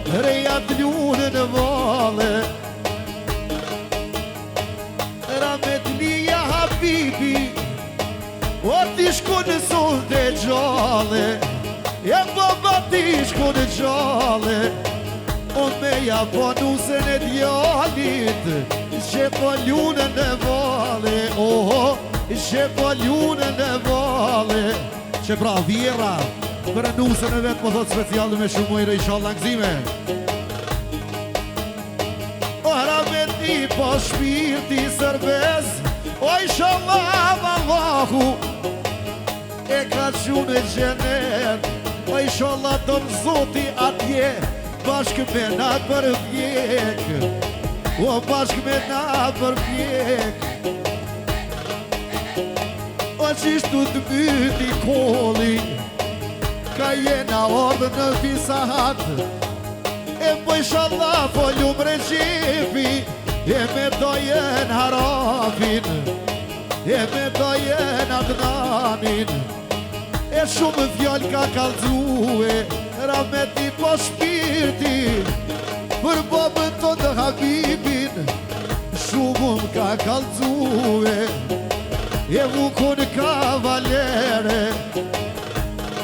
Rejat lunën e vale Ramet lija habibi O t'i shku në sol dhe gjale E baba t'i shku në gjale O me ja po nusen e djallit Që po lunën e vale Që po lunën e vale Që pra vjera Për nusën e vetë më thot special me shumë mojre inshallah ngzime O ramet një po shpirti sërbez O inshallah Allahu E ka qunë e gjenet O inshallah do në zoti atje Bashkë me na për vjek O bashkë me na për vjek O qishtu të myti kolli Ka jena ordë në fisahat E po inshallah folum Regjepi E me dojen Harafin E me dojen Adnanin E shumë fjall ka kalzue Rameti po shpirti Për babën të të Habibin Shumë ka kalzue E vukun kavalere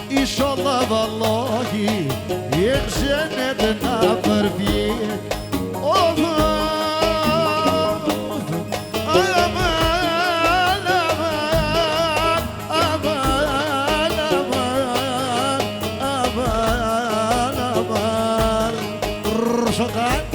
Inshallah vallahi Jem gjenet na përvjek Aman, aman, aman Aman, aman, aman, aman Rëshotan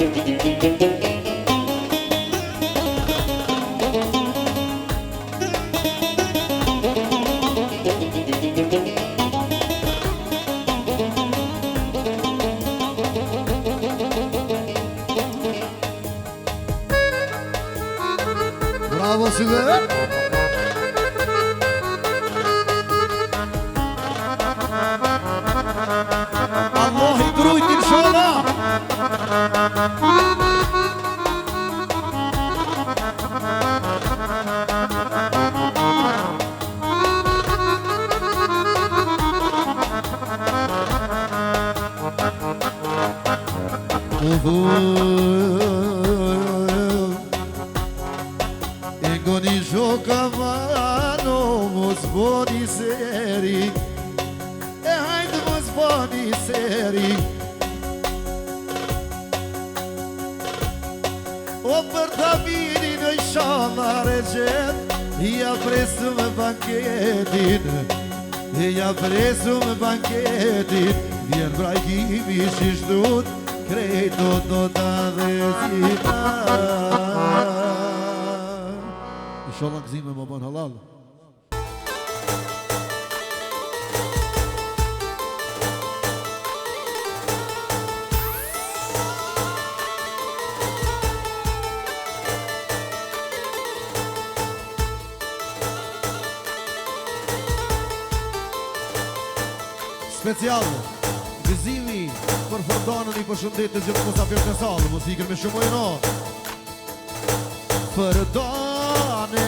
Bravo Süver. Engoni gioca mos boni seri E hajde mos boni seri O për të miri në shala regjet Ja presu me banketin Ja presu me banketin Vjen brajkimi shishtut Krejto do të dhezita Inshallah gëzime më bën halal Special gëzimi për Fërdanën I përshëndet të gjithë musafirët e salë Musikën me shumë ojno Fërdane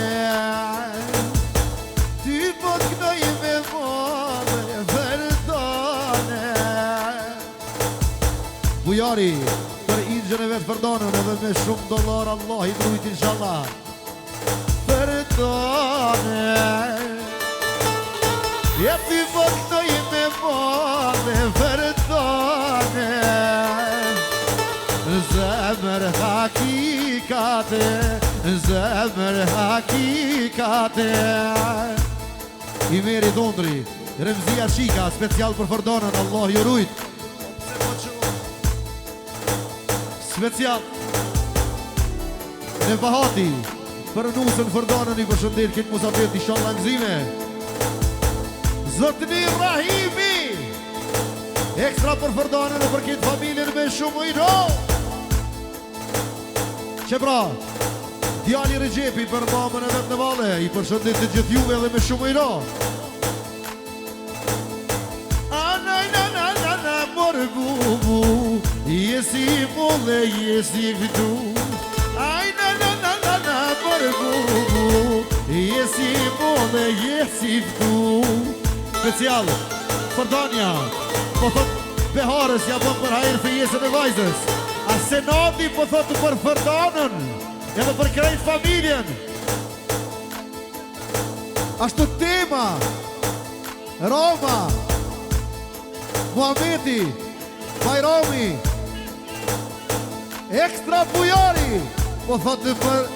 Ty po t'knoj me mame Fërdane Bujari për ingjën e vetë Fërdanën Edhe me shumë dollar Allah I drujt inshallah Fërdane Ja ty po t'knoj me mame Fërdane Zemër hakikate Zemër hakikate I meri Dondri Remzia Shika Special për Fërdanën Allah ju rujt Special Në Bahati Për nusën Fërdanën I përshëndet këtë musafir t'i shalë langzime Zotni Ibrahimi Ekstra për Fërdanën E për këtë familjen me shumë ujno Që pra Djali Regjepi për mamën e vetë në vale I përshëndet të gjithë juve dhe me shumë ujno Anaj na na na na morë bubu Jesi mole jesi vdu Aj na na na na na morë bubu Jesi mole jesi vdu Special Fërdanja Po thot Beharës ja bëm për hajrë fejesën e vajzës A senati po thot për Fërdanën Edhe për krejt familjen Ashtu tema Roma Muhameti Bajrami Ekstra Bujari Po thot për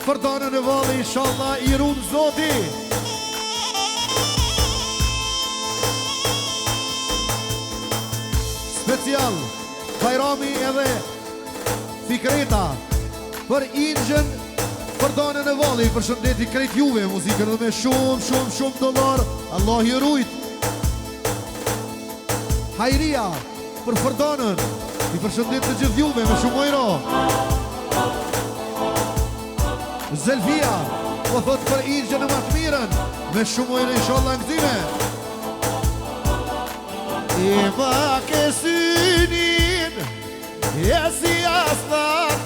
Fërdanën e vali Inshallah I runë zoti Special Bajrami edhe Fikreta Për ingjën Fërdanën e vali Për shëndeti krejt juve Muzikën dhe me shumë dollar Allah ju rujt Hajria Për Fërdanën I për shëndet të gjithë juve me shumë ojro Zelvia Po thot për ingjën e matë miren Me shumë ojro inshallah në këtime I ma kesynin Jesi aslan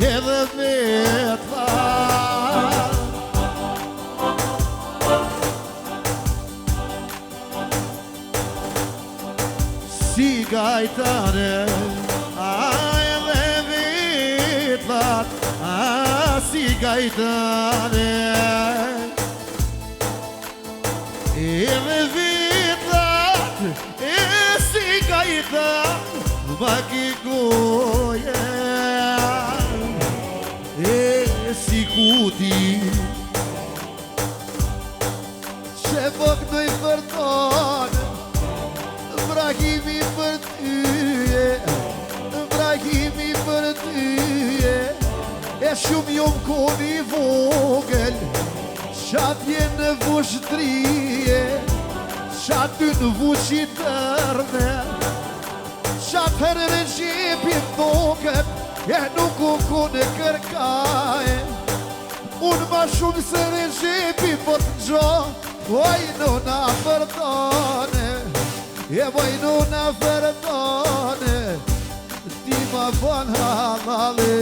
Edhe me t'lan Si gajtane A edhe me t'lan A si gajtane Edhe me t'lan E si gajtane Ma ki goje E si kuti Që bëgdoj për tonë Brahimi për tyje Brahimi për tyje E shumë jom koni vogël Qatje në vushdrije Qaty në vushitërne Qatër në gjepin doket E nuk u kone kërkaj Unë ma shumë se në gjepi po të gjo Vajno na Fërdane E vajno na Fërdane Ti ma ban halale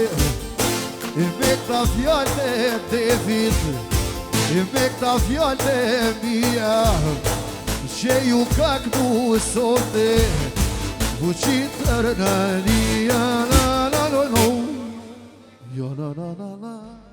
Me këta fjallë e devit Me këta fjallë e mija Që ju ka këtu sote Vuqitër në një Jo na na na na